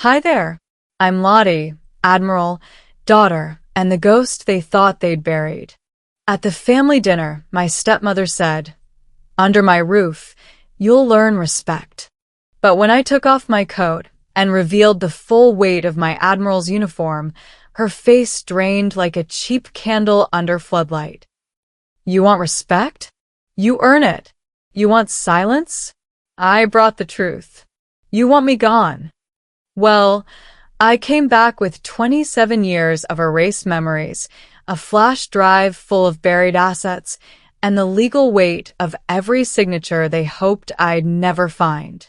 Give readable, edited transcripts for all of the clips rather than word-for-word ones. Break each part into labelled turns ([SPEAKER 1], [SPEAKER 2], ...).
[SPEAKER 1] Hi there. I'm Lottie, Admiral, daughter, and the ghost they thought they'd buried. At the family dinner, my stepmother said, "Under my roof, you'll learn respect." But when I took off my coat and revealed the full weight of my Admiral's uniform, her face drained like a cheap candle under floodlight. "You want respect? You earn it. You want silence? I brought the truth. You want me gone?" Well, I came back with 27 years of erased memories, a flash drive full of buried assets, and the legal weight of every signature they hoped I'd never find.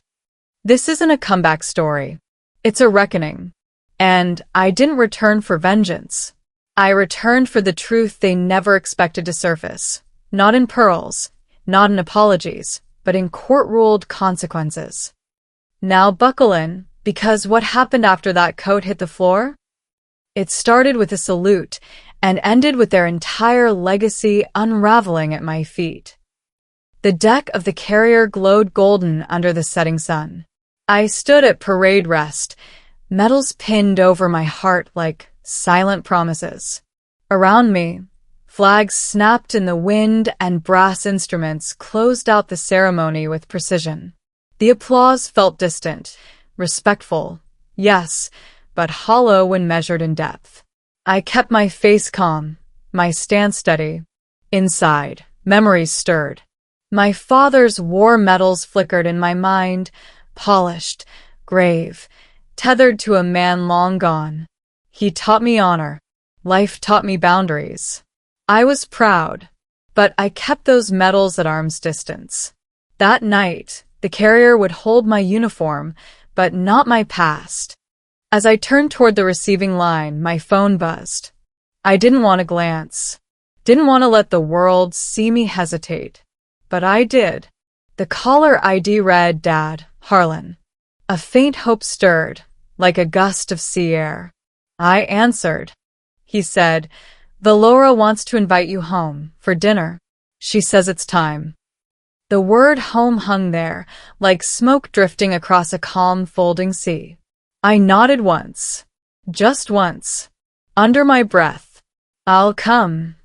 [SPEAKER 1] This isn't a comeback story. It's a reckoning. And I didn't return for vengeance. I returned for the truth they never expected to surface. Not in pearls, not in apologies, but in court-ruled consequences. Now buckle in, because what happened after that coat hit the floor? It started with a salute and ended with their entire legacy unraveling at my feet. The deck of the carrier glowed golden under the setting sun. I stood at parade rest, medals pinned over my heart like silent promises. Around me, flags snapped in the wind and brass instruments closed out the ceremony with precision. The applause felt distant, respectful, yes, but hollow when measured in depth. I kept my face calm, my stance steady. Inside, memories stirred. My father's war medals flickered in my mind, polished, grave, tethered to a man long gone. He taught me honor. Life taught me boundaries. I was proud, but I kept those medals at arm's distance. That night, the carrier would hold my uniform, but not my past. As I turned toward the receiving line, my phone buzzed. I didn't want to glance. Didn't want to let the world see me hesitate. But I did. The caller ID read, "Dad, Harlan." A faint hope stirred, like a gust of sea air. I answered. He said, "Valora wants to invite you home for dinner. She says it's time." The word home hung there, like smoke drifting across a calm, folding sea. I nodded once. Just once. Under my breath. "I'll come."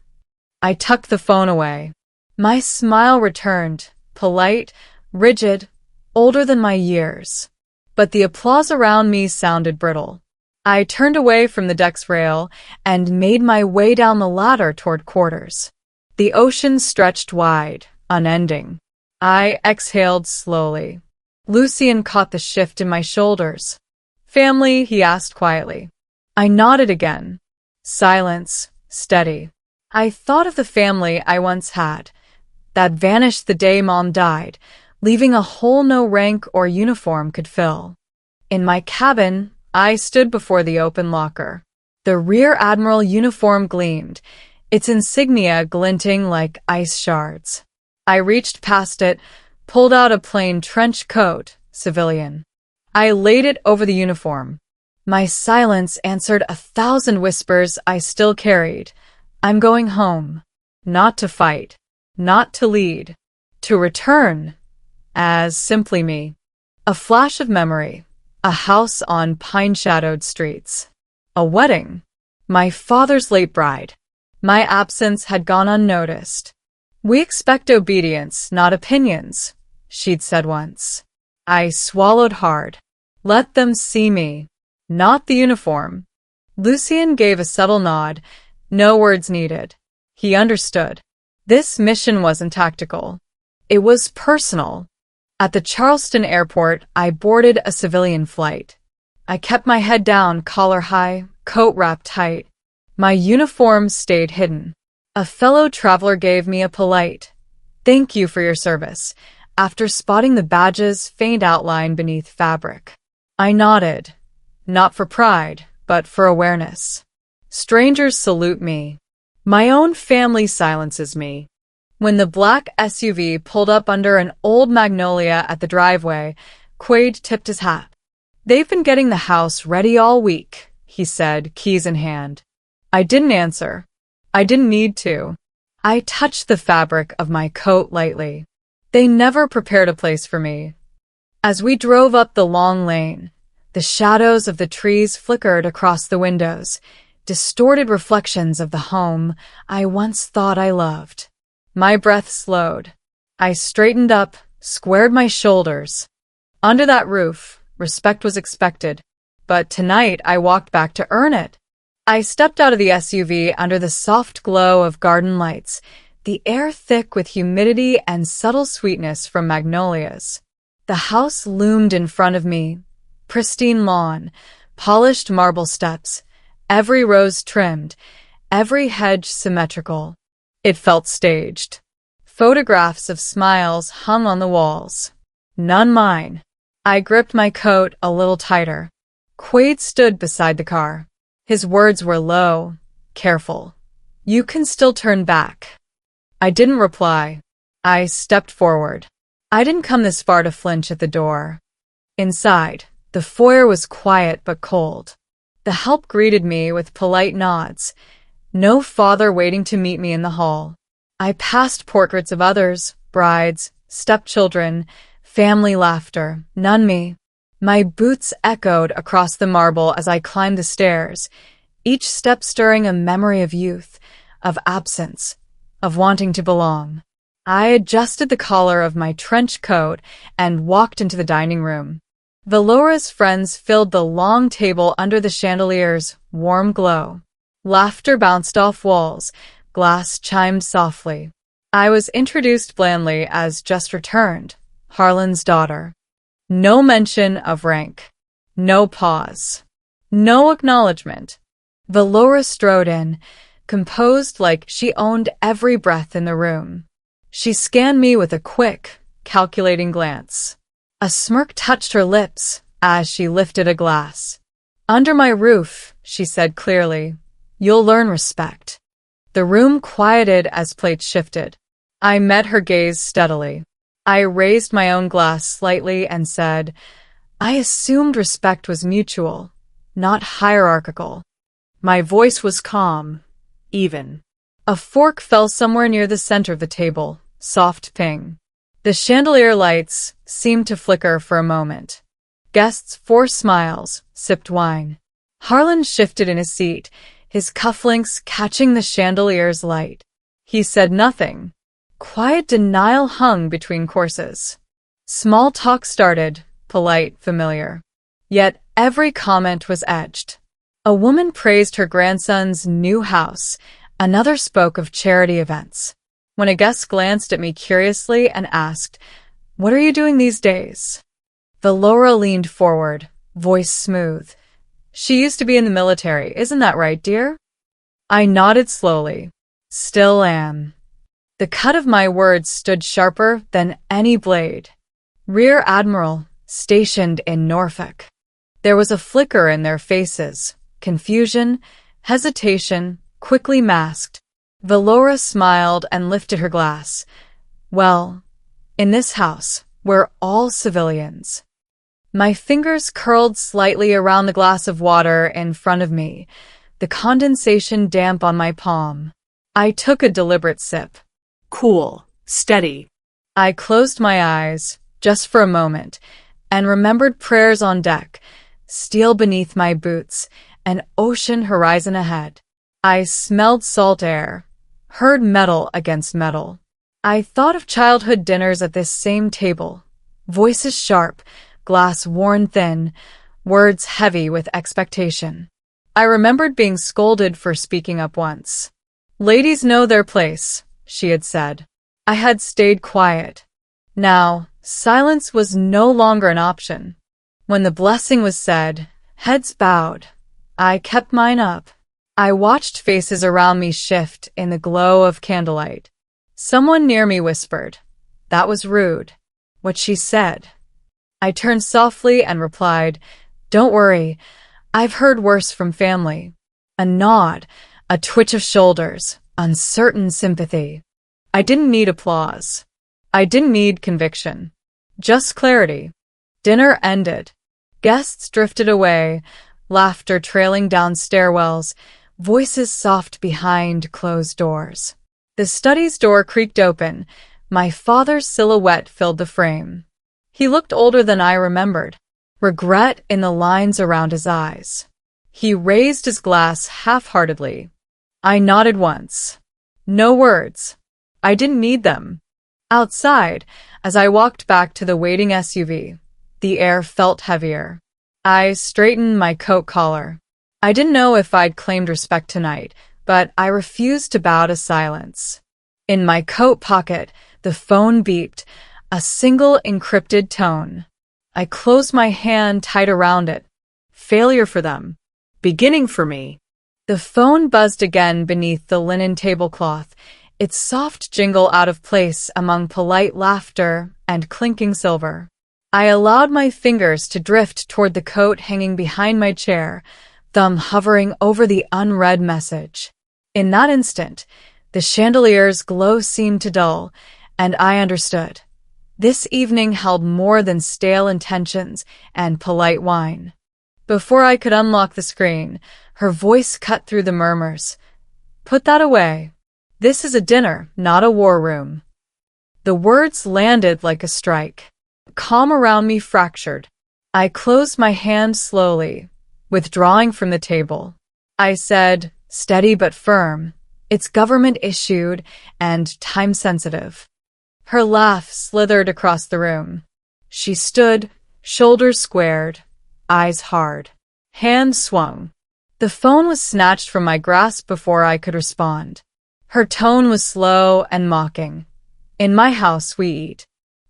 [SPEAKER 1] I tucked the phone away. My smile returned, polite, rigid, older than my years. But the applause around me sounded brittle. I turned away from the deck's rail and made my way down the ladder toward quarters. The ocean stretched wide, unending. I exhaled slowly. Lucien caught the shift in my shoulders. "Family?" he asked quietly. I nodded again. Silence, steady. I thought of the family I once had, that vanished the day Mom died, leaving a hole no rank or uniform could fill. In my cabin, I stood before the open locker. The Rear Admiral uniform gleamed, its insignia glinting like ice shards. I reached past it, pulled out a plain trench coat, civilian. I laid it over the uniform. My silence answered 1,000 whispers I still carried. I'm going home. Not to fight. Not to lead. To return. As simply me. A flash of memory. A house on pine-shadowed streets. A wedding. My father's late bride. My absence had gone unnoticed. "We expect obedience, not opinions," she'd said once. I swallowed hard. Let them see me, not the uniform. Lucien gave a subtle nod, no words needed. He understood. This mission wasn't tactical. It was personal. At the Charleston airport, I boarded a civilian flight. I kept my head down, collar high, coat wrapped tight. My uniform stayed hidden. A fellow traveler gave me a polite, "Thank you for your service," after spotting the badge's faint outline beneath fabric. I nodded, not for pride, but for awareness. Strangers salute me. My own family silences me. When the black SUV pulled up under an old magnolia at the driveway, Quaid tipped his hat. "They've been getting the house ready all week," he said, keys in hand. I didn't answer. I didn't need to. I touched the fabric of my coat lightly. They never prepared a place for me. As we drove up the long lane, The shadows of the trees flickered across the windows, distorted reflections of the home I once thought I loved. My breath slowed. I straightened up, squared my shoulders. Under that roof, respect was expected, but tonight I walked back to earn it. I stepped out of the SUV under the soft glow of garden lights, the air thick with humidity and subtle sweetness from magnolias. The house loomed in front of me, pristine lawn, polished marble steps, every rose trimmed, every hedge symmetrical. It felt staged. Photographs of smiles hung on the walls. None mine. I gripped my coat a little tighter. Quaid stood beside the car. His words were low, careful. "You can still turn back." I didn't reply. I stepped forward. I didn't come this far to flinch at the door. Inside, the foyer was quiet but cold. The help greeted me with polite nods. No father waiting to meet me in the hall. I passed portraits of others, brides, stepchildren, family laughter, none me. My boots echoed across the marble as I climbed the stairs, each step stirring a memory of youth, of absence, of wanting to belong. I adjusted the collar of my trench coat and walked into the dining room. Valora's friends filled the long table under the chandelier's warm glow. Laughter bounced off walls, glass chimed softly. I was introduced blandly as just returned, Harlan's daughter. No mention of rank. No pause. No acknowledgement. Valora strode in, composed like she owned every breath in the room. She scanned me with a quick, calculating glance. A smirk touched her lips as she lifted a glass. "Under my roof," she said clearly, "you'll learn respect." The room quieted as plates shifted. I met her gaze steadily. I raised my own glass slightly and said, "I assumed respect was mutual, not hierarchical." My voice was calm, even. A fork fell somewhere near the center of the table, soft ping. The chandelier lights seemed to flicker for a moment. Guests forced smiles, sipped wine. Harlan shifted in his seat, his cufflinks catching the chandelier's light. He said nothing. Quiet denial hung between courses. Small talk started, polite, familiar. Yet every comment was edged. A woman praised her grandson's new house. Another spoke of charity events. When a guest glanced at me curiously and asked, "What are you doing these days?" Valora leaned forward, voice smooth. "She used to be in the military, isn't that right, dear?" I nodded slowly. "Still am." The cut of my words stood sharper than any blade. Rear Admiral, stationed in Norfolk. There was a flicker in their faces, confusion, hesitation, quickly masked. Valora smiled and lifted her glass. "Well, in this house, we're all civilians." My fingers curled slightly around the glass of water in front of me, the condensation damp on my palm. I took a deliberate sip. Cool, steady. I closed my eyes, just for a moment, and remembered prayers on deck, steel beneath my boots, an ocean horizon ahead. I smelled salt air, heard metal against metal. I thought of childhood dinners at this same table, voices sharp, glass worn thin, words heavy with expectation. I remembered being scolded for speaking up once. "Ladies know their place," she had said. I had stayed quiet. Now, silence was no longer an option. When the blessing was said, heads bowed. I kept mine up. I watched faces around me shift in the glow of candlelight. Someone near me whispered, "That was rude." What she said. I turned softly and replied, "Don't worry, I've heard worse from family." A nod, a twitch of shoulders, uncertain sympathy. I didn't need applause. I didn't need conviction. Just clarity. Dinner ended. Guests drifted away, laughter trailing down stairwells, voices soft behind closed doors. The study's door creaked open. My father's silhouette filled the frame. He looked older than I remembered. regret in the lines around his eyes. He raised his glass half-heartedly. I nodded once. No words. I didn't need them. Outside, as I walked back to the waiting SUV, the air felt heavier. I straightened my coat collar. I didn't know if I'd claimed respect tonight, but I refused to bow to silence. In my coat pocket, the phone beeped, a single encrypted tone. I closed my hand tight around it. Failure for them. Beginning for me. The phone buzzed again beneath the linen tablecloth, its soft jingle out of place among polite laughter and clinking silver. I allowed my fingers to drift toward the coat hanging behind my chair, thumb hovering over the unread message. In that instant, the chandelier's glow seemed to dull, and I understood. This evening held more than stale intentions and polite wine. Before I could unlock the screen, her voice cut through the murmurs. Put that away. This is a dinner, not a war room. The words landed like a strike. Calm around me fractured. I closed my hand slowly, withdrawing from the table. I said, steady but firm, it's government-issued and time-sensitive. Her laugh slithered across the room. She stood, shoulders squared, eyes hard. Hand swung. The phone was snatched from my grasp before I could respond. Her tone was slow and mocking. In my house we eat.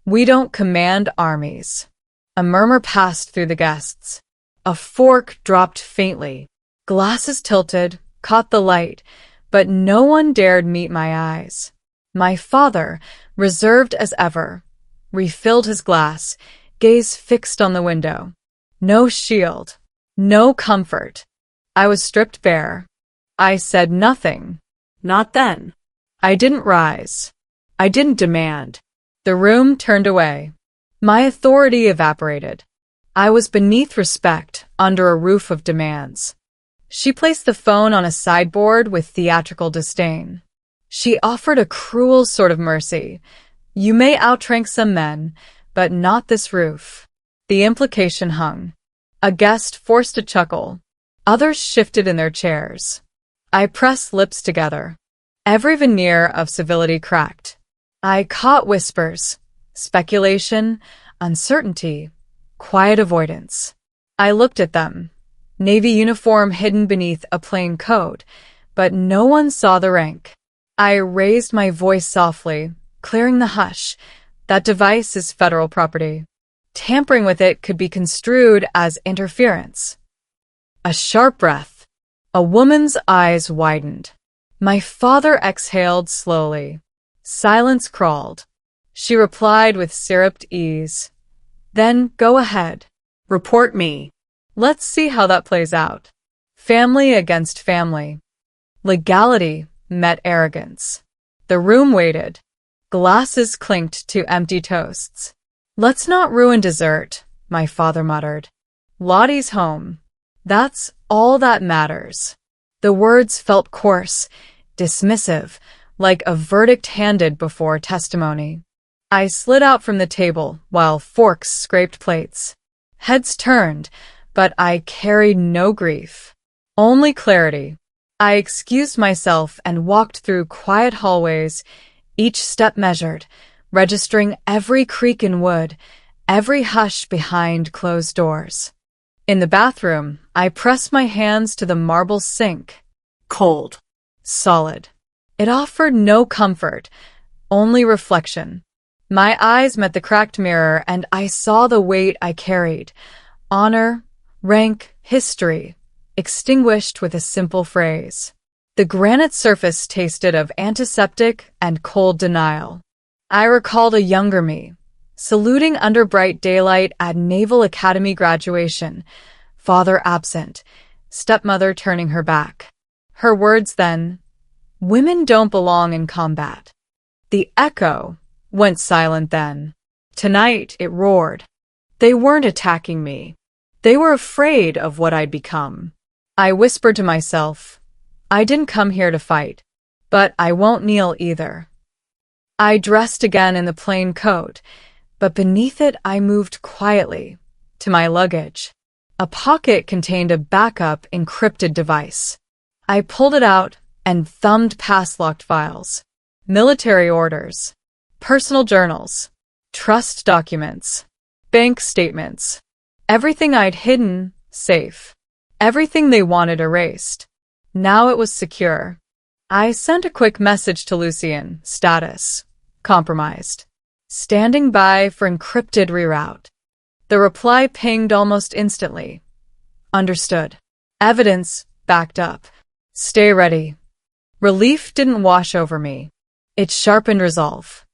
[SPEAKER 1] We don't command armies. A murmur passed through the guests. A fork dropped faintly. Glasses tilted, caught the light, but no one dared meet my eyes. My father, reserved as ever, refilled his glass, gaze fixed on the window. No shield. No comfort. I was stripped bare. I said nothing. Not then. I didn't rise. I didn't demand. The room turned away. My authority evaporated. I was beneath respect, under a roof of demands. She placed the phone on a sideboard with theatrical disdain. She offered a cruel sort of mercy. You may outrank some men, but not this roof. The implication hung. A guest forced a chuckle. Others shifted in their chairs. I pressed lips together. Every veneer of civility cracked. I caught whispers, speculation, uncertainty, quiet avoidance. I looked at them. Navy uniform hidden beneath a plain coat, but no one saw the rank. I raised my voice softly, clearing the hush. That device is federal property. Tampering with it could be construed as interference. A sharp breath. A woman's eyes widened. My father exhaled slowly. Silence crawled. She replied with syruped ease. Then go ahead. Report me. Let's see how that plays out. Family against family. Legality met arrogance. The room waited. Glasses clinked to empty toasts. Let's not ruin dessert, my father muttered. Lottie's home. That's all that matters. The words felt coarse, dismissive, like a verdict handed before testimony. I slid out from the table while forks scraped plates. Heads turned, but I carried no grief. Only clarity. I excused myself and walked through quiet hallways, each step measured, registering every creak in wood, every hush behind closed doors. In the bathroom, I pressed my hands to the marble sink. Cold. Solid. It offered no comfort, only reflection. My eyes met the cracked mirror and I saw the weight I carried. Honor, rank, history, extinguished with a simple phrase. The granite surface tasted of antiseptic and cold denial. I recalled a younger me, saluting under bright daylight at Naval Academy graduation, father absent, stepmother turning her back. Her words then, women don't belong in combat. The echo went silent then. Tonight it roared. They weren't attacking me. They were afraid of what I'd become. I whispered to myself, I didn't come here to fight, but I won't kneel either. I dressed again in the plain coat, but beneath it I moved quietly, to my luggage. A pocket contained a backup encrypted device. I pulled it out and thumbed past locked files. Military orders, personal journals, trust documents, bank statements. Everything I'd hidden, safe. Everything they wanted erased. Now it was secure. I sent a quick message to Lucien, status, compromised. Standing by for encrypted reroute. The reply pinged almost instantly. Understood. Evidence backed up. Stay ready. Relief didn't wash over me. It sharpened resolve.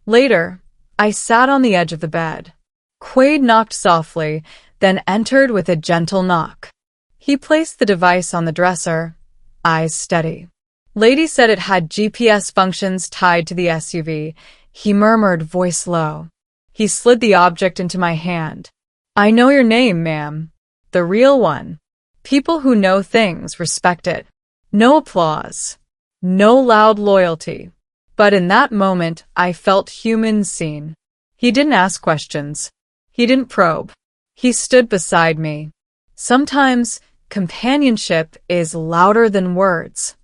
[SPEAKER 1] Later, I sat on the edge of the bed. Quaid knocked softly, then entered with a gentle knock. He placed the device on the dresser, eyes steady. Lady said it had GPS functions tied to the SUV. He murmured, voice low. He slid the object into my hand. I know your name, ma'am. The real one. People who know things respect it. No applause. No loud loyalty. But in that moment, I felt human seen. He didn't ask questions. He didn't probe. He stood beside me. Sometimes, companionship is louder than words.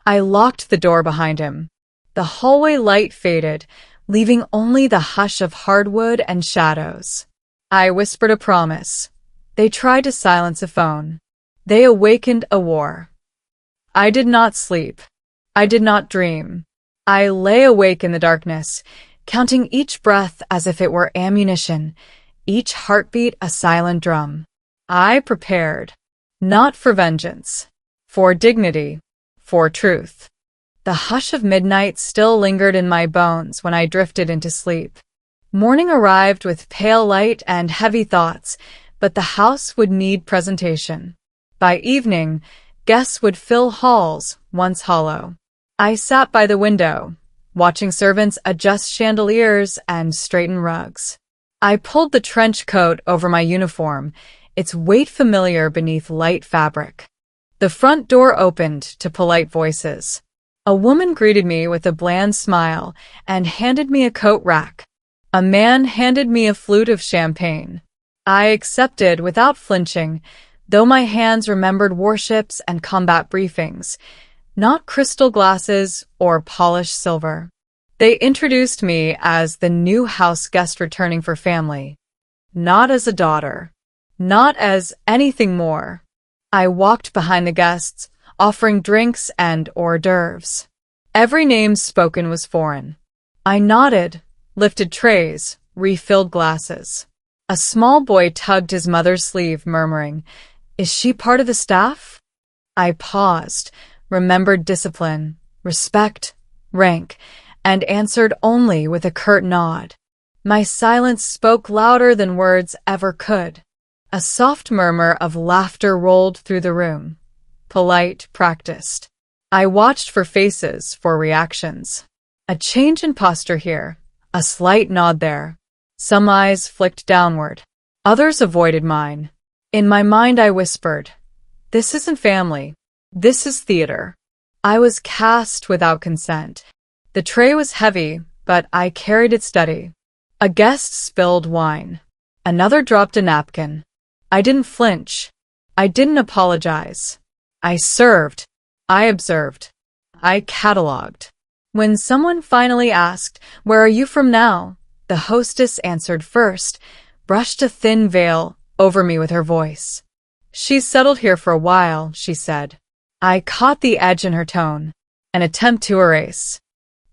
[SPEAKER 1] I locked the door behind him. The hallway light faded, leaving only the hush of hardwood and shadows. I whispered a promise. They tried to silence a phone. They awakened a war. I did not sleep. I did not dream. I lay awake in the darkness, counting each breath as if it were ammunition, each heartbeat a silent drum. I prepared, not for vengeance, for dignity, for truth. The hush of midnight still lingered in my bones when I drifted into sleep. Morning arrived with pale light and heavy thoughts, but the house would need presentation. By evening, guests would fill halls, once hollow. I sat by the window, watching servants adjust chandeliers and straighten rugs. I pulled the trench coat over my uniform, its weight familiar beneath light fabric. The front door opened to polite voices. A woman greeted me with a bland smile and handed me a coat rack. A man handed me a flute of champagne. I accepted without flinching, though my hands remembered warships and combat briefings, not crystal glasses or polished silver. They introduced me as the new house guest returning for family, not as a daughter, not as anything more. I walked behind the guests, offering drinks and hors d'oeuvres. Every name spoken was foreign. I nodded, lifted trays, refilled glasses. A small boy tugged his mother's sleeve, murmuring, "Is she part of the staff?" I paused, remembered discipline, respect, rank, and answered only with a curt nod. My silence spoke louder than words ever could. A soft murmur of laughter rolled through the room. Polite, practiced. I watched for faces, for reactions. A change in posture here, a slight nod there. Some eyes flicked downward. Others avoided mine. In my mind I whispered, "This isn't family. This is theater." I was cast without consent. The tray was heavy, but I carried it steady. A guest spilled wine. Another dropped a napkin. I didn't flinch. I didn't apologize. I served. I observed. I catalogued. When someone finally asked, "Where are you from now?" the hostess answered first, brushed a thin veil over me with her voice. "She's settled here for a while," she said. I caught the edge in her tone, an attempt to erase.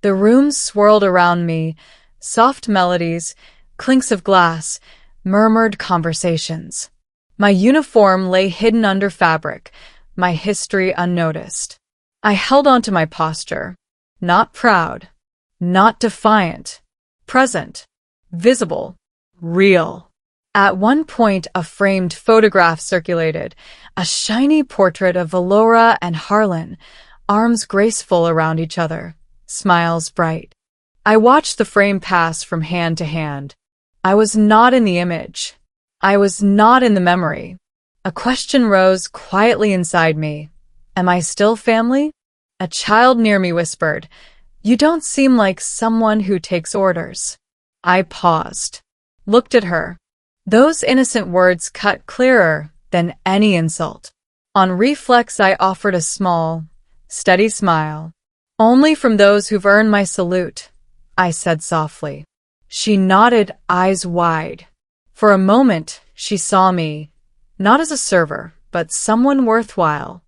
[SPEAKER 1] The room swirled around me, soft melodies, clinks of glass, murmured conversations. My uniform lay hidden under fabric, my history unnoticed. I held on to my posture, not proud, not defiant, present, visible, real. At one point, a framed photograph circulated, a shiny portrait of Valora and Harlan, arms graceful around each other, smiles bright. I watched the frame pass from hand to hand. I was not in the image. I was not in the memory. A question rose quietly inside me. Am I still family? A child near me whispered, "You don't seem like someone who takes orders." I paused, looked at her. Those innocent words cut clearer than any insult. On reflex, I offered a small, steady smile. "Only from those who've earned my salute," I said softly. She nodded, eyes wide. For a moment, she saw me, not as a server, but someone worthwhile.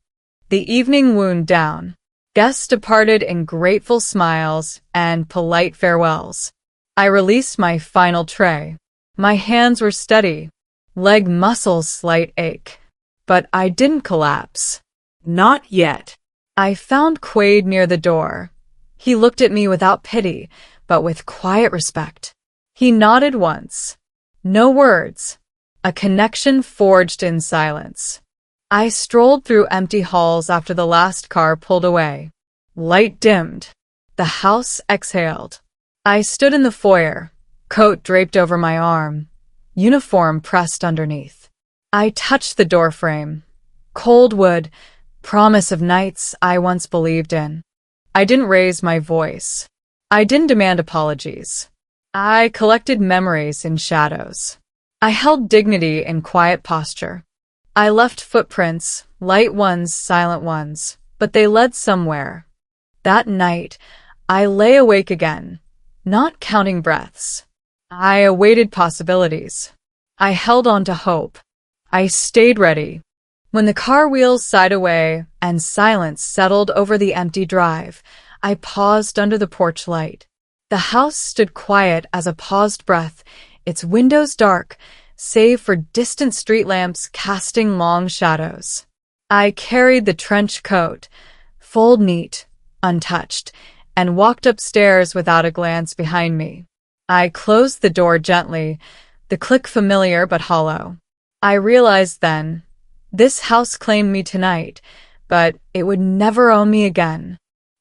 [SPEAKER 1] The evening wound down. Guests departed in grateful smiles and polite farewells. I released my final tray. My hands were steady, leg muscles slight ache. But I didn't collapse. Not yet. I found Quaid near the door. He looked at me without pity, but with quiet respect. He nodded once. No words. A connection forged in silence. I strolled through empty halls after the last car pulled away. Light dimmed. The house exhaled. I stood in the foyer, coat draped over my arm, uniform pressed underneath. I touched the doorframe. Cold wood, promise of nights I once believed in. I didn't raise my voice. I didn't demand apologies. I collected memories in shadows. I held dignity in quiet posture. I left footprints, light ones, silent ones, but they led somewhere. That night, I lay awake again, not counting breaths. I awaited possibilities. I held on to hope. I stayed ready. When the car wheels sighed away and silence settled over the empty drive, I paused under the porch light. The house stood quiet as a paused breath, its windows dark, save for distant street lamps casting long shadows. I carried the trench coat, fold neat, untouched, and walked upstairs without a glance behind me. I closed the door gently, the click familiar but hollow. I realized then, this house claimed me tonight, but it would never own me again.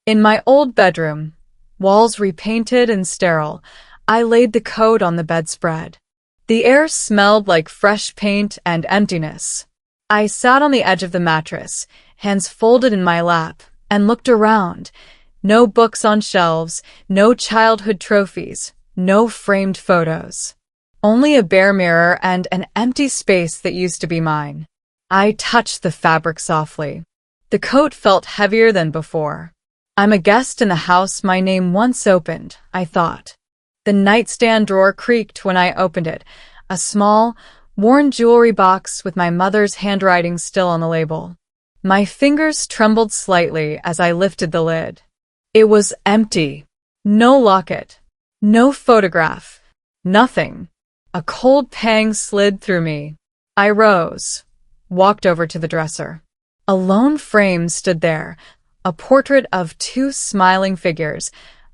[SPEAKER 1] In my old bedroom, walls repainted and sterile, I laid the coat on the bedspread. The air smelled like fresh paint and emptiness. I sat on the edge of the mattress, hands folded in my lap, and looked around. No books on shelves, no childhood trophies, no framed photos. Only a bare mirror and an empty space that used to be mine. I touched the fabric softly. The coat felt heavier than before. I'm a guest in the house my name once opened, I thought. The nightstand drawer creaked when I opened it, a small, worn jewelry box with my mother's handwriting still on the label. My fingers trembled slightly as I lifted the lid. It was empty. No locket. No photograph. Nothing. A cold pang slid through me. I rose, walked over to the dresser. A lone frame stood there, a portrait of two smiling figures,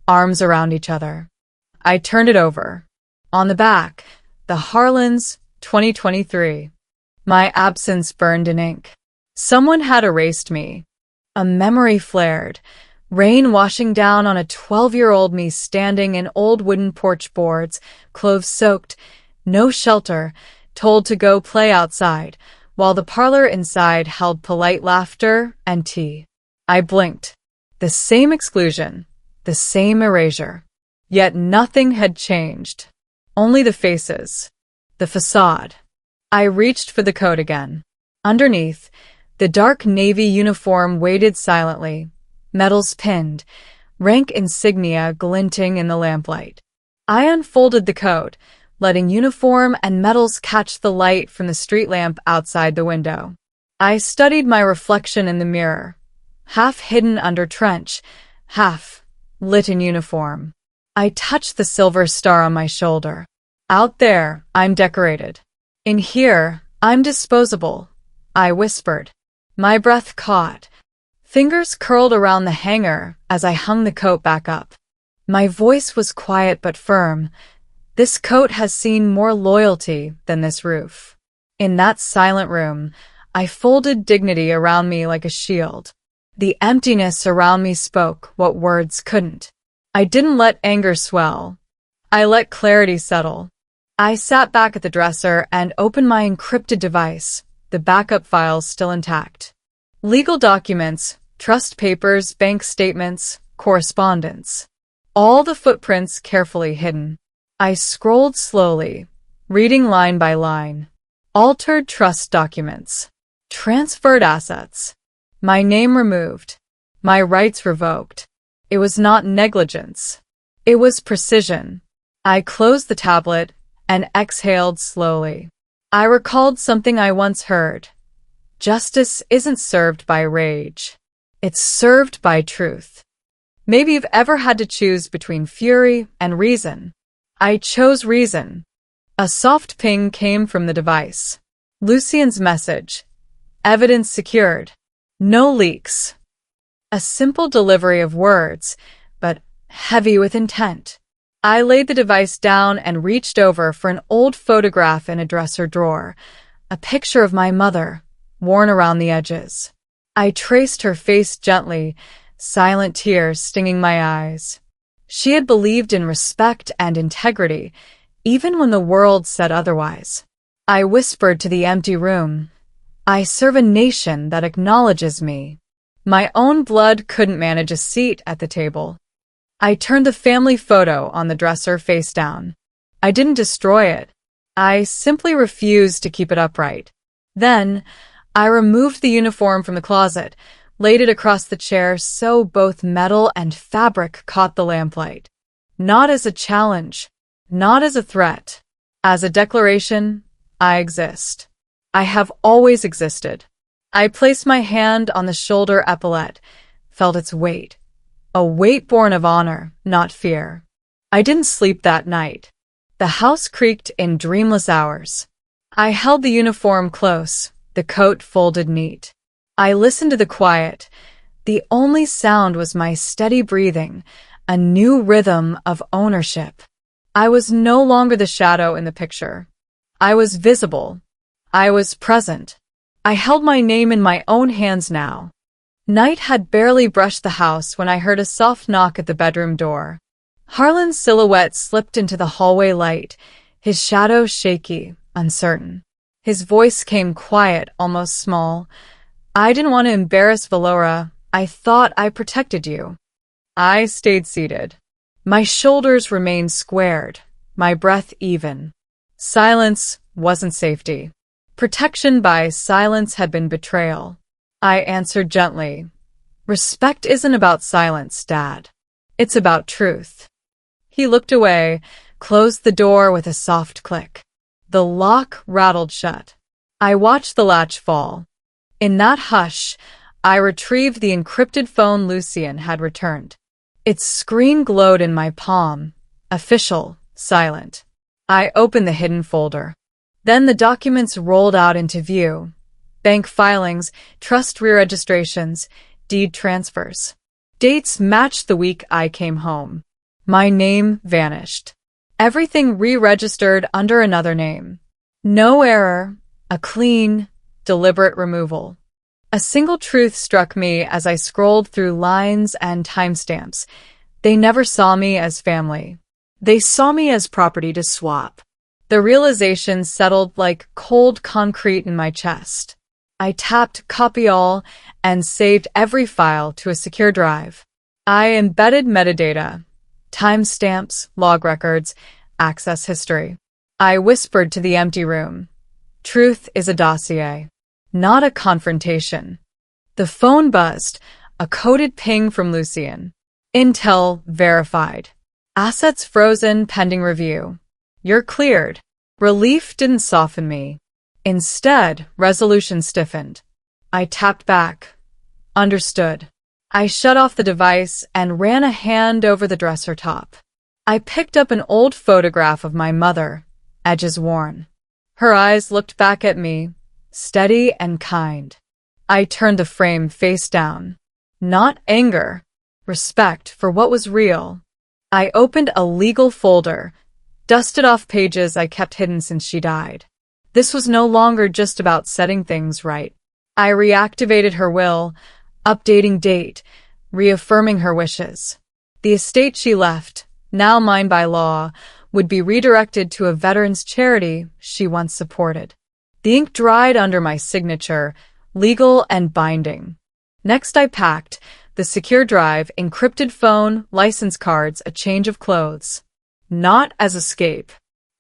[SPEAKER 1] arms around each other. I turned it over. On the back, the Harlans, 2023. My absence burned in ink. Someone had erased me. A memory flared, rain washing down on a 12-year-old me standing in old wooden porch boards, clothes soaked, no shelter, told to go play outside, while the parlor inside held polite laughter and tea. I blinked. The same exclusion, the same erasure. Yet nothing had changed. Only the faces, the facade. I reached for the coat again. Underneath, the dark navy uniform waited silently, medals pinned, rank insignia glinting in the lamplight. I unfolded the coat, letting uniform and medals catch the light from the street lamp outside the window. I studied my reflection in the mirror, half hidden under trench, half lit in uniform. I touched the silver star on my shoulder. Out there, I'm decorated. In here, I'm disposable, I whispered. My breath caught. Fingers curled around the hanger as I hung the coat back up. My voice was quiet but firm. This coat has seen more loyalty than this roof. In that silent room, I folded dignity around me like a shield. The emptiness around me spoke what words couldn't. I didn't let anger swell. I let clarity settle. I sat back at the dresser and opened my encrypted device, the backup files still intact. Legal documents, trust papers, bank statements, correspondence. All the footprints carefully hidden. I scrolled slowly, reading line by line. Altered trust documents. Transferred assets. My name removed. My rights revoked. It was not negligence. It was precision. I closed the tablet and exhaled slowly. I recalled something I once heard. Justice isn't served by rage. It's served by truth. Maybe you've ever had to choose between fury and reason. I chose reason. A soft ping came from the device. Lucien's message. Evidence secured. No leaks. A simple delivery of words, but heavy with intent. I laid the device down and reached over for an old photograph in a dresser drawer, a picture of my mother, worn around the edges. I traced her face gently, silent tears stinging my eyes. She had believed in respect and integrity, even when the world said otherwise. I whispered to the empty room, I serve a nation that acknowledges me. My own blood couldn't manage a seat at the table. I turned the family photo on the dresser face down. I didn't destroy it. I simply refused to keep it upright. Then, I removed the uniform from the closet, laid it across the chair so both metal and fabric caught the lamplight. Not as a challenge, not as a threat. As a declaration, I exist. I have always existed. I placed my hand on the shoulder epaulette, felt its weight. A weight born of honor, not fear. I didn't sleep that night. The house creaked in dreamless hours. I held the uniform close, the coat folded neat. I listened to the quiet. The only sound was my steady breathing, a new rhythm of ownership. I was no longer the shadow in the picture. I was visible. I was present. I held my name in my own hands now. Night had barely brushed the house when I heard a soft knock at the bedroom door. Harlan's silhouette slipped into the hallway light, his shadow shaky, uncertain. His voice came quiet, almost small. I didn't want to embarrass Valora. I thought I protected you. I stayed seated. My shoulders remained squared, my breath even. Silence wasn't safety. Protection by silence had been betrayal. I answered gently. Respect isn't about silence, Dad. It's about truth. He looked away, closed the door with a soft click. The lock rattled shut. I watched the latch fall. In that hush, I retrieved the encrypted phone Lucien had returned. Its screen glowed in my palm, official, silent. I opened the hidden folder. Then the documents rolled out into view. Bank filings, trust re-registrations, deed transfers. Dates matched the week I came home. My name vanished. Everything re-registered under another name. No error, a clean, deliberate removal. A single truth struck me as I scrolled through lines and timestamps. They never saw me as family. They saw me as property to swap. The realization settled like cold concrete in my chest. I tapped Copy All and saved every file to a secure drive. I embedded metadata, timestamps, log records, access history. I whispered to the empty room. Truth is a dossier, not a confrontation. The phone buzzed, a coded ping from Lucien. Intel verified. Assets frozen pending review. You're cleared. Relief didn't soften me. Instead, resolution stiffened. I tapped back. Understood. I shut off the device and ran a hand over the dresser top. I picked up an old photograph of my mother, edges worn. Her eyes looked back at me, steady and kind. I turned the frame face down. Not anger, respect for what was real. I opened a legal folder, dusted off pages I kept hidden since she died. This was no longer just about setting things right. I reactivated her will, updating date, reaffirming her wishes. The estate she left, now mine by law, would be redirected to a veterans charity she once supported. The ink dried under my signature, legal and binding. Next I packed the secure drive, encrypted phone, license cards, a change of clothes. Not as escape,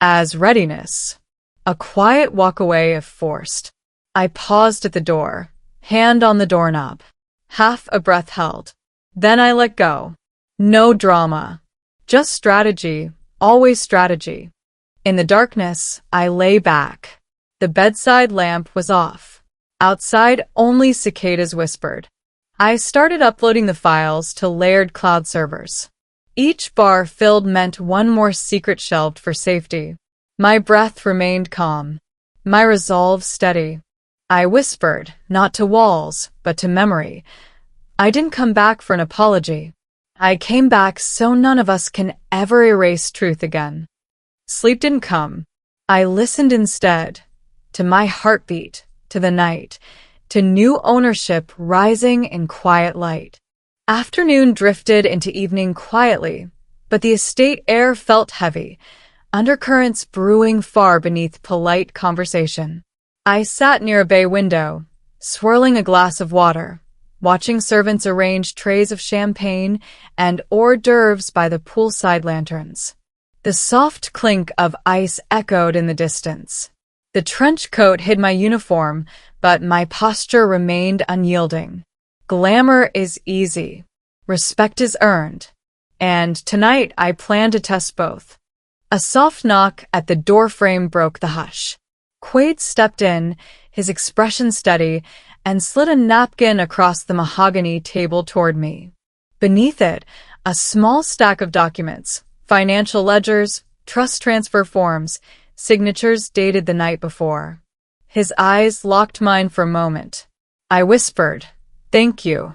[SPEAKER 1] as readiness. A quiet walk away if forced. I paused at the door, hand on the doorknob. Half a breath held. Then I let go. No drama. Just strategy, always strategy. In the darkness, I lay back. The bedside lamp was off. Outside, only cicadas whispered. I started uploading the files to layered cloud servers. Each bar filled meant one more secret shelved for safety. My breath remained calm. My resolve steady. I whispered, not to walls, but to memory. I didn't come back for an apology. I came back so none of us can ever erase truth again. Sleep didn't come. I listened instead, to my heartbeat, to the night, to new ownership rising in quiet light. Afternoon drifted into evening quietly, but the estate air felt heavy, undercurrents brewing far beneath polite conversation. I sat near a bay window, swirling a glass of water, watching servants arrange trays of champagne and hors d'oeuvres by the poolside lanterns. The soft clink of ice echoed in the distance. The trench coat hid my uniform, but my posture remained unyielding. Glamour is easy. Respect is earned. And tonight I plan to test both. A soft knock at the doorframe broke the hush. Quaid stepped in, his expression steady, and slid a napkin across the mahogany table toward me. Beneath it, a small stack of documents, financial ledgers, trust transfer forms, signatures dated the night before. His eyes locked mine for a moment. I whispered, "Thank you."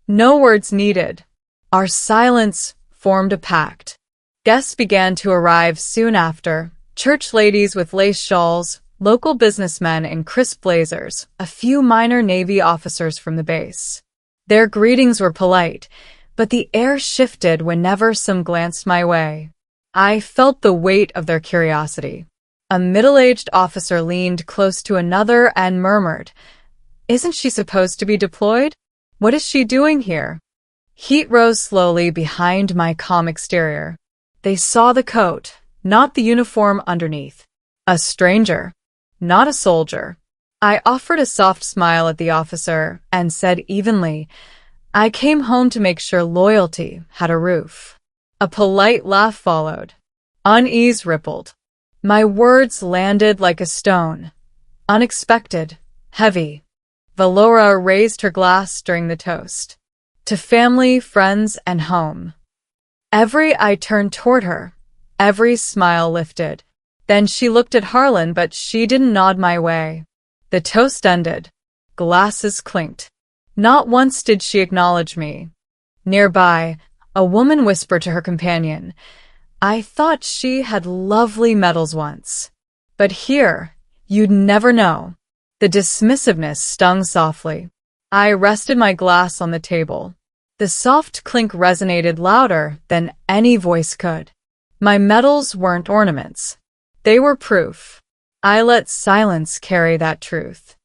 [SPEAKER 1] No words needed. Our silence formed a pact. Guests began to arrive soon after, church ladies with lace shawls, local businessmen in crisp blazers, a few minor Navy officers from the base. Their greetings were polite, but the air shifted whenever some glanced my way. I felt the weight of their curiosity. A middle-aged officer leaned close to another and murmured, "Isn't she supposed to be deployed? What is she doing here?" Heat rose slowly behind my calm exterior. They saw the coat, not the uniform underneath. A stranger, not a soldier. I offered a soft smile at the officer and said evenly, "I came home to make sure loyalty had a roof." A polite laugh followed. Unease rippled. My words landed like a stone. Unexpected, heavy. Valora raised her glass during the toast. To family, friends, and home. Every eye turned toward her. Every smile lifted. Then she looked at Harlan, but she didn't nod my way. The toast ended. Glasses clinked. Not once did she acknowledge me. Nearby, a woman whispered to her companion, "I thought she had lovely medals once. But here, you'd never know." The dismissiveness stung softly. I rested my glass on the table. The soft clink resonated louder than any voice could. My medals weren't ornaments. They were proof. I let silence carry that truth.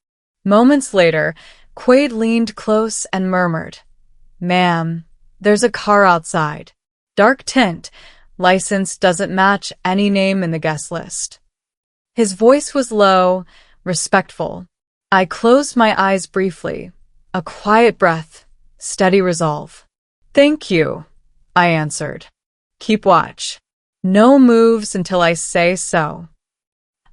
[SPEAKER 1] Moments later, Quaid leaned close and murmured, "Ma'am, there's a car outside. Dark tint, license doesn't match any name in the guest list." His voice was low, respectful. I closed my eyes briefly. A quiet breath, steady resolve. "Thank you," I answered. "Keep watch. No moves until I say so."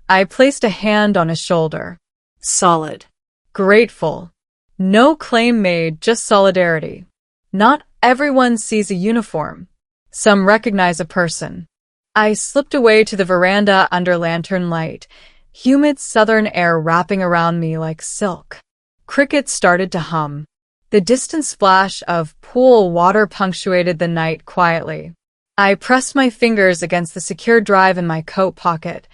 [SPEAKER 1] I placed a hand on his shoulder. Solid. Grateful. No claim made, just solidarity. Not everyone sees a uniform. Some recognize a person. I slipped away to the veranda under lantern light, humid southern air wrapping around me like silk. Crickets started to hum. The distant splash of pool water punctuated the night quietly. I pressed my fingers against the secure drive in my coat pocket,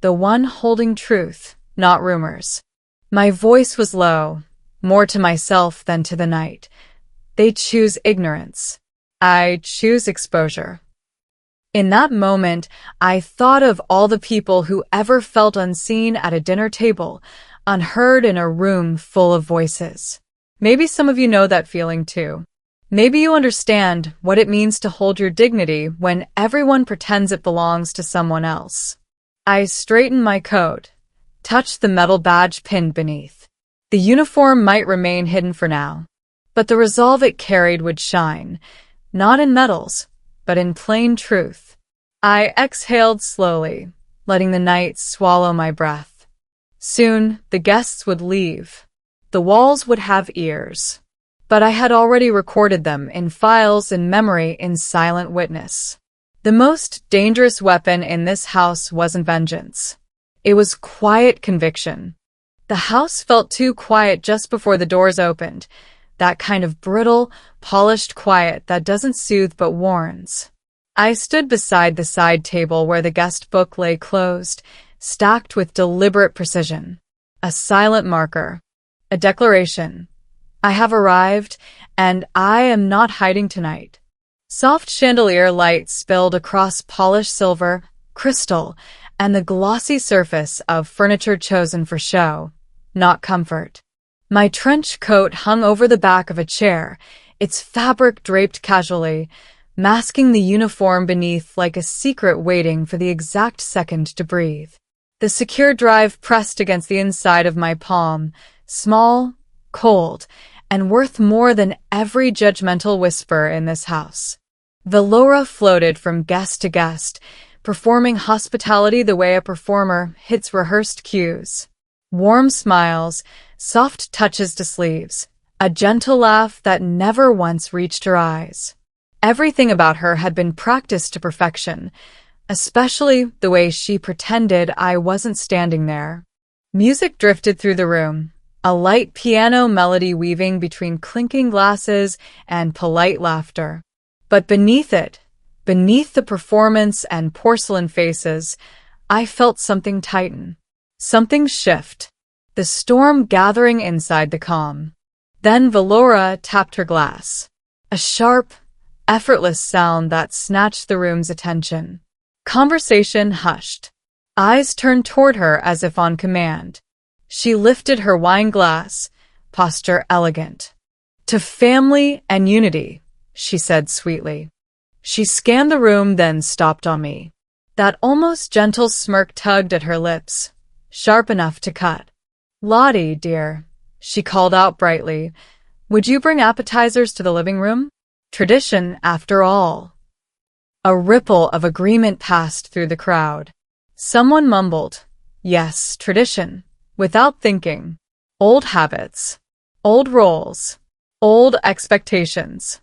[SPEAKER 1] the one holding truth, not rumors. My voice was low, more to myself than to the night. They choose ignorance. I choose exposure. In that moment, I thought of all the people who ever felt unseen at a dinner table, unheard in a room full of voices. Maybe some of you know that feeling too. Maybe you understand what it means to hold your dignity when everyone pretends it belongs to someone else. I straightened my coat, touched the metal badge pinned beneath. The uniform might remain hidden for now, but the resolve it carried would shine, not in medals, but in plain truth. I exhaled slowly, letting the night swallow my breath. Soon, the guests would leave. The walls would have ears. But I had already recorded them in files and memory in silent witness. The most dangerous weapon in this house wasn't vengeance. It was quiet conviction. The house felt too quiet just before the doors opened, that kind of brittle, polished quiet that doesn't soothe but warns. I stood beside the side table where the guest book lay closed, stacked with deliberate precision. A silent marker. A declaration. I have arrived, and I am not hiding tonight. Soft chandelier light spilled across polished silver, crystal, and the glossy surface of furniture chosen for show, not comfort. My trench coat hung over the back of a chair, its fabric draped casually, masking the uniform beneath like a secret waiting for the exact second to breathe. The secure drive pressed against the inside of my palm, small, cold, and worth more than every judgmental whisper in this house. Valora floated from guest to guest, performing hospitality the way a performer hits rehearsed cues. Warm smiles, soft touches to sleeves, a gentle laugh that never once reached her eyes. Everything about her had been practiced to perfection, especially the way she pretended I wasn't standing there. Music drifted through the room, a light piano melody weaving between clinking glasses and polite laughter. But beneath it, beneath the performance and porcelain faces, I felt something tighten, something shift, the storm gathering inside the calm. Then Valora tapped her glass, a sharp, effortless sound that snatched the room's attention. Conversation hushed. Eyes turned toward her as if on command. She lifted her wine glass, posture elegant. To family and unity, she said sweetly. She scanned the room, then stopped on me. That almost gentle smirk tugged at her lips, sharp enough to cut. Lottie, dear, she called out brightly, would you bring appetizers to the living room? Tradition, after all. A ripple of agreement passed through the crowd. Someone mumbled, yes, tradition. Without thinking. Old habits. Old roles. Old expectations.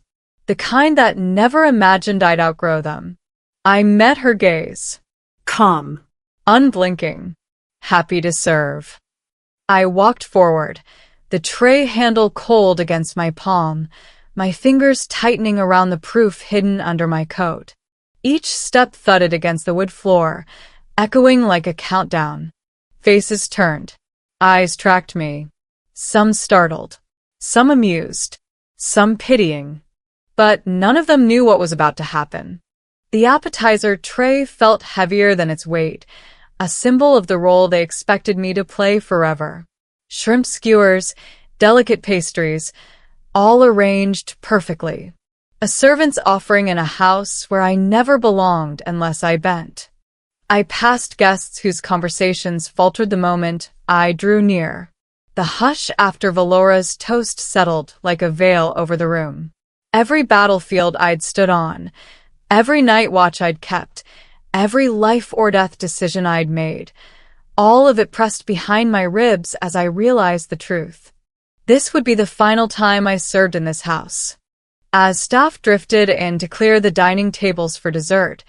[SPEAKER 1] The kind that never imagined I'd outgrow them. I met her gaze. Calm. Unblinking. Happy to serve. I walked forward, the tray handle cold against my palm, my fingers tightening around the proof hidden under my coat. Each step thudded against the wood floor, echoing like a countdown. Faces turned. Eyes tracked me. Some startled. Some amused. Some pitying. But none of them knew what was about to happen. The appetizer tray felt heavier than its weight, a symbol of the role they expected me to play forever. Shrimp skewers, delicate pastries, all arranged perfectly. A servant's offering in a house where I never belonged unless I bent. I passed guests whose conversations faltered the moment I drew near. The hush after Valora's toast settled like a veil over the room. Every battlefield I'd stood on, every night watch I'd kept, every life or death decision I'd made, all of it pressed behind my ribs as I realized the truth. This would be the final time I served in this house. As staff drifted in to clear the dining tables for dessert,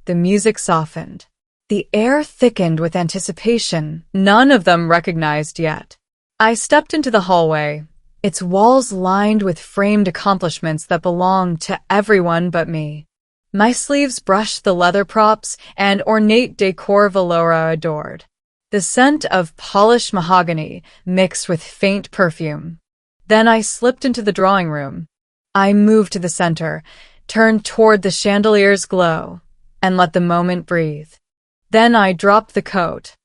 [SPEAKER 1] the music softened. The air thickened with anticipation, none of them recognized yet. I stepped into the hallway, its walls lined with framed accomplishments that belonged to everyone but me. My sleeves brushed the leather props and ornate decor Valora adored. The scent of polished mahogany mixed with faint perfume. Then I slipped into the drawing room. I moved to the center, turned toward the chandelier's glow, and let the moment breathe. Then I dropped the coat.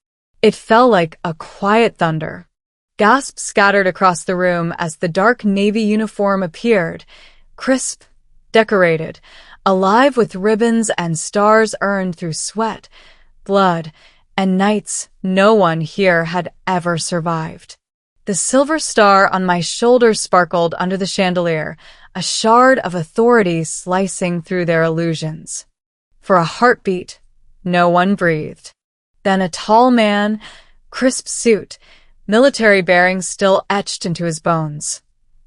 [SPEAKER 1] It fell like a quiet thunder. Gasps scattered across the room as the dark navy uniform appeared, crisp, decorated, alive with ribbons and stars earned through sweat, blood, and nights no one here had ever survived. The silver star on my shoulder sparkled under the chandelier, a shard of authority slicing through their illusions. For a heartbeat, no one breathed. Then a tall man, crisp suit, military bearings still etched into his bones,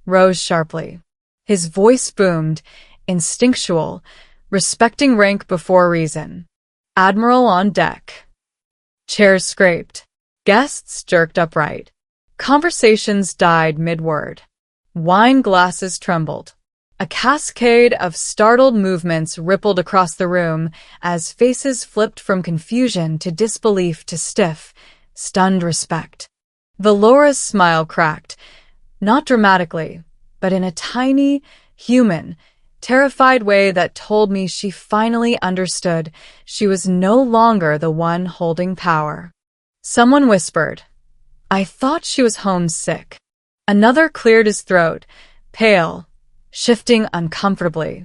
[SPEAKER 1] rose sharply. His voice boomed, instinctual, respecting rank before reason. Admiral on deck. Chairs scraped. Guests jerked upright. Conversations died mid-word. Wine glasses trembled. A cascade of startled movements rippled across the room as faces flipped from confusion to disbelief to stiff, stunned respect. Valora's smile cracked, not dramatically, but in a tiny, human, terrified way that told me she finally understood she was no longer the one holding power. Someone whispered, "I thought she was homesick." Another cleared his throat, pale, shifting uncomfortably.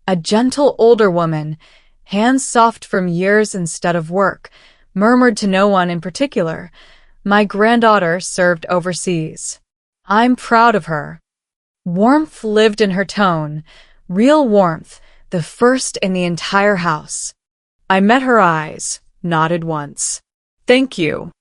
[SPEAKER 1] A gentle older woman, hands soft from years instead of work, murmured to no one in particular, "My granddaughter served overseas. I'm proud of her." Warmth lived in her tone, real warmth, the first in the entire house. I met her eyes, nodded once. "Thank you."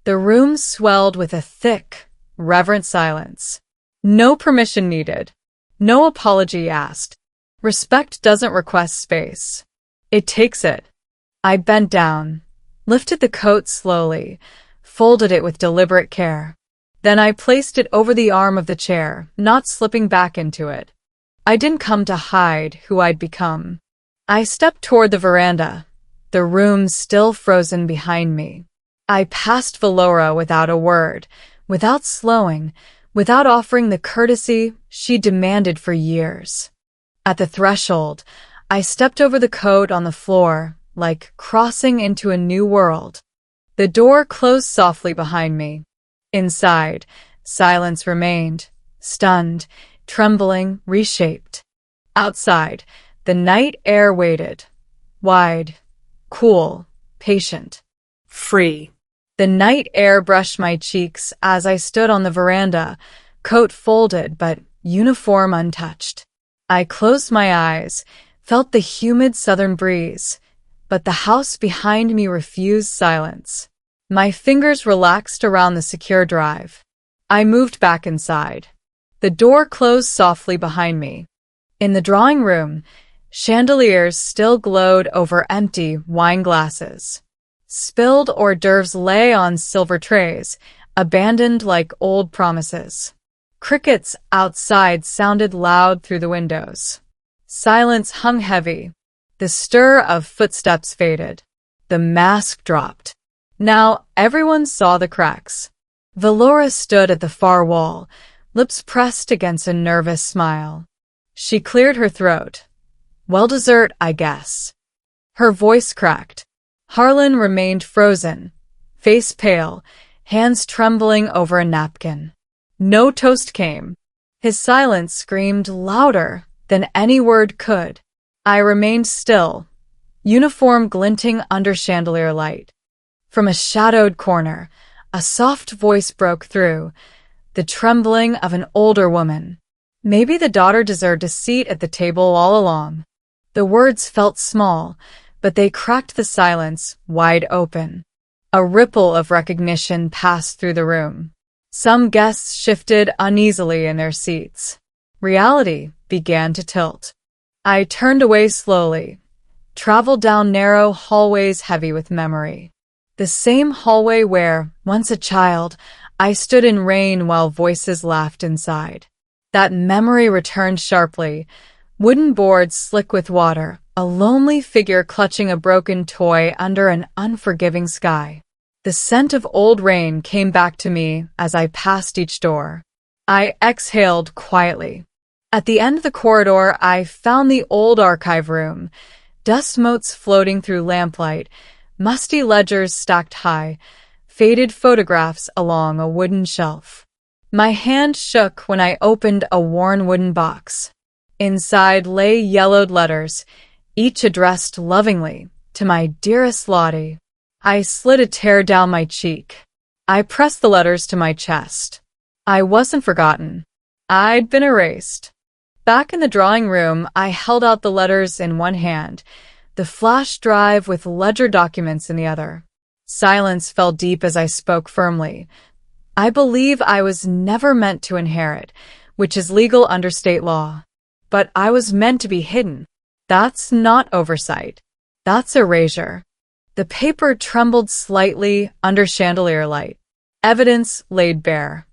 [SPEAKER 1] The room swelled with a thick, reverent silence. No permission needed. No apology asked. Respect doesn't request space. It takes it. I bent down, lifted the coat slowly, folded it with deliberate care. Then I placed it over the arm of the chair, not slipping back into it. I didn't come to hide who I'd become. I stepped toward the veranda, the room still frozen behind me. I passed Valora without a word, without slowing, without offering the courtesy she demanded for years. At the threshold, I stepped over the coat on the floor, like crossing into a new world. The door closed softly behind me. Inside, silence remained, stunned, trembling, reshaped. Outside, the night air waited, wide, cool, patient, free. The night air brushed my cheeks as I stood on the veranda, coat folded but uniform untouched. I closed my eyes, felt the humid southern breeze, but the house behind me refused silence. My fingers relaxed around the secure drive. I moved back inside. The door closed softly behind me. In the drawing room, chandeliers still glowed over empty wine glasses. Spilled hors d'oeuvres lay on silver trays, abandoned like old promises. Crickets outside sounded loud through the windows. Silence hung heavy. The stir of footsteps faded. The mask dropped. Now everyone saw the cracks. Valora stood at the far wall, lips pressed against a nervous smile. She cleared her throat. "Well, dessert, I guess." Her voice cracked. Harlan remained frozen, face pale, hands trembling over a napkin. No toast came. His silence screamed louder than any word could. I remained still, uniform glinting under chandelier light. From a shadowed corner, a soft voice broke through, the trembling of an older woman. Maybe the daughter deserved a seat at the table all along. The words felt small, but they cracked the silence wide open. A ripple of recognition passed through the room. Some guests shifted uneasily in their seats. Reality began to tilt. I turned away slowly, traveled down narrow hallways heavy with memory. The same hallway where, once a child, I stood in rain while voices laughed inside. That memory returned sharply, wooden boards slick with water, a lonely figure clutching a broken toy under an unforgiving sky. The scent of old rain came back to me as I passed each door. I exhaled quietly. At the end of the corridor, I found the old archive room, dust motes floating through lamplight, musty ledgers stacked high, faded photographs along a wooden shelf. My hand shook when I opened a worn wooden box. Inside lay yellowed letters, each addressed lovingly to my dearest Lottie. I slid a tear down my cheek. I pressed the letters to my chest. I wasn't forgotten. I'd been erased. Back in the drawing room, I held out the letters in one hand, the flash drive with ledger documents in the other. Silence fell deep as I spoke firmly. I believe I was never meant to inherit, which is legal under state law. But I was meant to be hidden. That's not oversight. That's erasure. The paper trembled slightly under chandelier light. Evidence laid bare.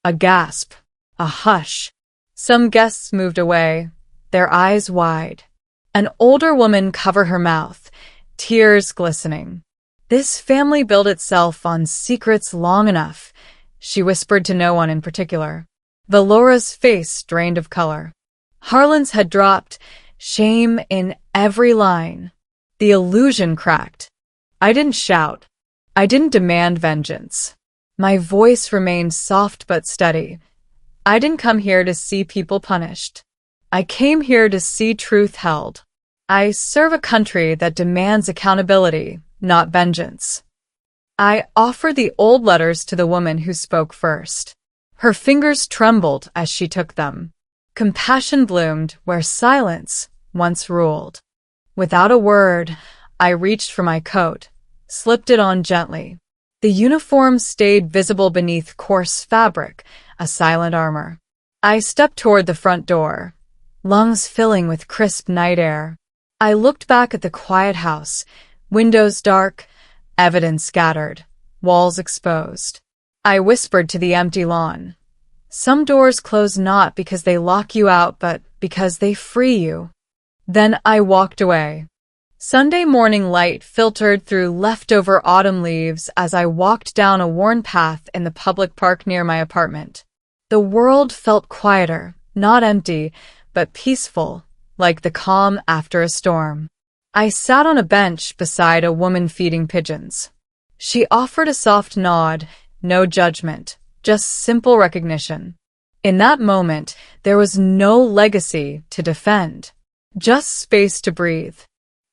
[SPEAKER 1] A gasp. A hush. Some guests moved away, their eyes wide. An older woman covered her mouth, tears glistening. This family built itself on secrets long enough, she whispered to no one in particular. Valora's face drained of color. Harlan's had dropped, shame in every line. The illusion cracked. I didn't shout. I didn't demand vengeance. My voice remained soft but steady. I didn't come here to see people punished. I came here to see truth held. I serve a country that demands accountability, not vengeance. I offered the old letters to the woman who spoke first. Her fingers trembled as she took them. Compassion bloomed where silence once ruled. Without a word, I reached for my coat, slipped it on gently. The uniform stayed visible beneath coarse fabric, a silent armor. I stepped toward the front door, lungs filling with crisp night air. I looked back at the quiet house, windows dark, evidence scattered, walls exposed. I whispered to the empty lawn. Some doors close not because they lock you out, but because they free you. Then I walked away. Sunday morning light filtered through leftover autumn leaves as I walked down a worn path in the public park near my apartment. The world felt quieter, not empty, but peaceful, like the calm after a storm. I sat on a bench beside a woman feeding pigeons. She offered a soft nod, no judgment, just simple recognition. In that moment, there was no legacy to defend, just space to breathe.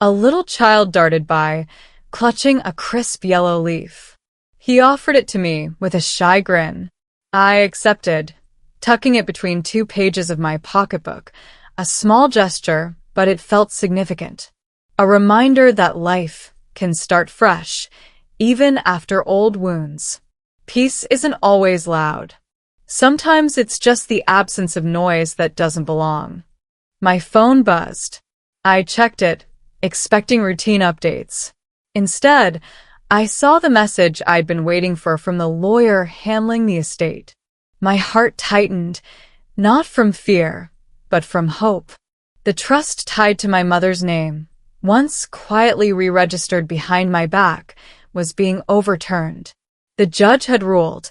[SPEAKER 1] A little child darted by, clutching a crisp yellow leaf. He offered it to me with a shy grin. I accepted, tucking it between 2 pages of my pocketbook, a small gesture, but it felt significant. A reminder that life can start fresh, even after old wounds. Peace isn't always loud. Sometimes it's just the absence of noise that doesn't belong. My phone buzzed. I checked it, expecting routine updates. Instead, I saw the message I'd been waiting for from the lawyer handling the estate. My heart tightened, not from fear, but from hope. The trust tied to my mother's name, once quietly re-registered behind my back, was being overturned. The judge had ruled,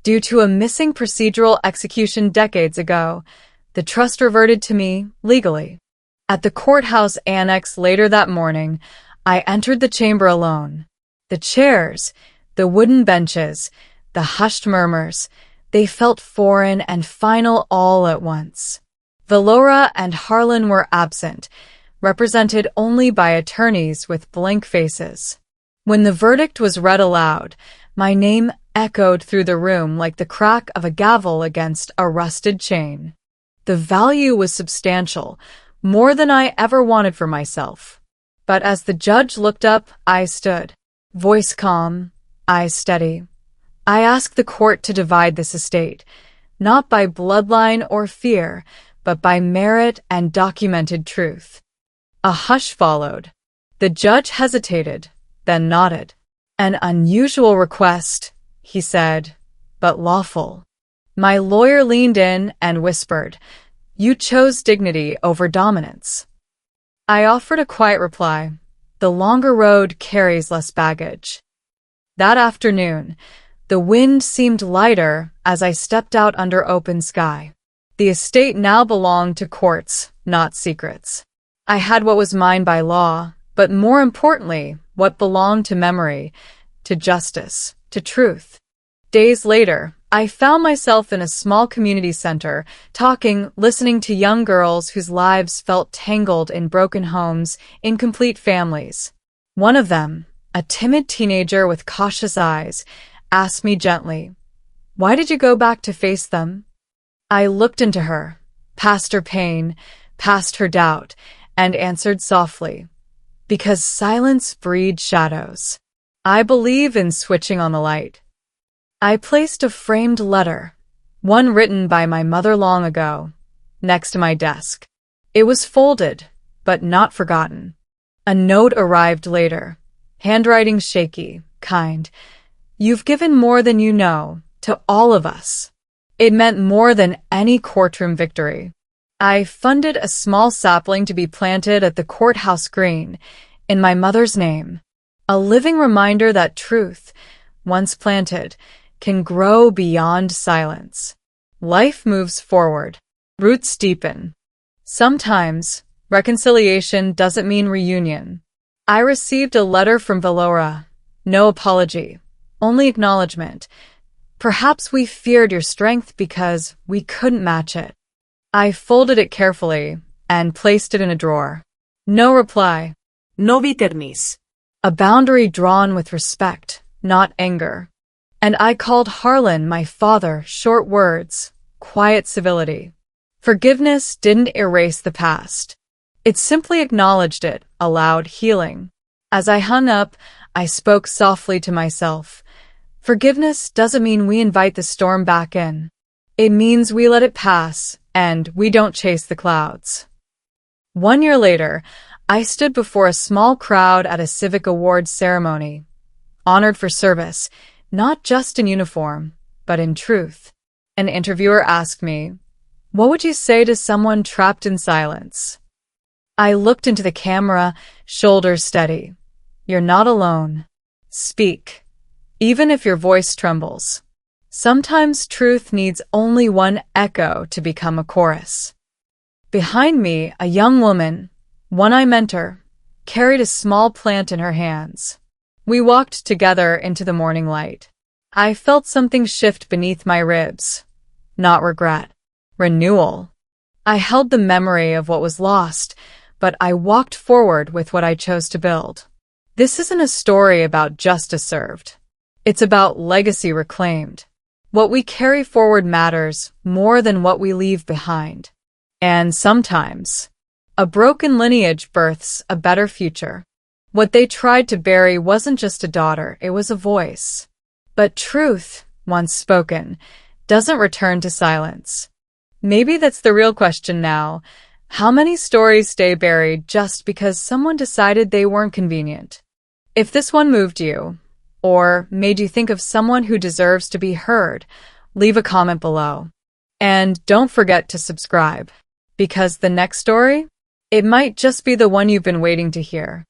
[SPEAKER 1] due to a missing procedural execution decades ago, the trust reverted to me legally. At the courthouse annex later that morning, I entered the chamber alone. The chairs, the wooden benches, the hushed murmurs, they felt foreign and final all at once. Valora and Harlan were absent, represented only by attorneys with blank faces. When the verdict was read aloud, my name echoed through the room like the crack of a gavel against a rusted chain. The value was substantial, more than I ever wanted for myself. But as the judge looked up, I stood, voice calm, eyes steady. I asked the court to divide this estate, not by bloodline or fear, but by merit and documented truth. A hush followed. The judge hesitated, then nodded. An unusual request, he said, but lawful. My lawyer leaned in and whispered, "You chose dignity over dominance." I offered a quiet reply. The longer road carries less baggage. That afternoon, the wind seemed lighter as I stepped out under open sky. The estate now belonged to courts, not secrets. I had what was mine by law, but more importantly, what belonged to memory, to justice, to truth. Days later, I found myself in a small community center, talking, listening to young girls whose lives felt tangled in broken homes, incomplete families. One of them, a timid teenager with cautious eyes, asked me gently, "Why did you go back to face them?" I looked into her, past her pain, past her doubt, and answered softly, "Because silence breeds shadows. I believe in switching on the light." I placed a framed letter, one written by my mother long ago, next to my desk. It was folded, but not forgotten. A note arrived later, handwriting shaky, kind. "You've given more than you know, to all of us." It meant more than any courtroom victory. I funded a small sapling to be planted at the courthouse green, in my mother's name. A living reminder that truth, once planted, can grow beyond silence. Life moves forward. Roots deepen. Sometimes, reconciliation doesn't mean reunion. I received a letter from Valora. No apology, only acknowledgement. "Perhaps we feared your strength because we couldn't match it." I folded it carefully and placed it in a drawer. No reply.
[SPEAKER 2] No bitterness.
[SPEAKER 1] A boundary drawn with respect, not anger. And I called Harlan my father, short words, quiet civility. Forgiveness didn't erase the past. It simply acknowledged it, allowed healing. As I hung up, I spoke softly to myself. Forgiveness doesn't mean we invite the storm back in. It means we let it pass, and we don't chase the clouds. 1 year later, I stood before a small crowd at a civic awards ceremony, honored for service, not just in uniform, but in truth. An interviewer asked me, "What would you say to someone trapped in silence?" I looked into the camera, shoulders steady. "You're not alone. Speak, even if your voice trembles." Sometimes truth needs only one echo to become a chorus. Behind me, a young woman, one I mentor, carried a small plant in her hands. We walked together into the morning light. I felt something shift beneath my ribs. Not regret. Renewal. I held the memory of what was lost, but I walked forward with what I chose to build. This isn't a story about justice served. It's about legacy reclaimed. What we carry forward matters more than what we leave behind. And sometimes, a broken lineage births a better future. What they tried to bury wasn't just a daughter, it was a voice. But truth, once spoken, doesn't return to silence. Maybe that's the real question now. How many stories stay buried just because someone decided they weren't convenient? If this one moved you, or made you think of someone who deserves to be heard, leave a comment below. And don't forget to subscribe, because the next story, it might just be the one you've been waiting to hear.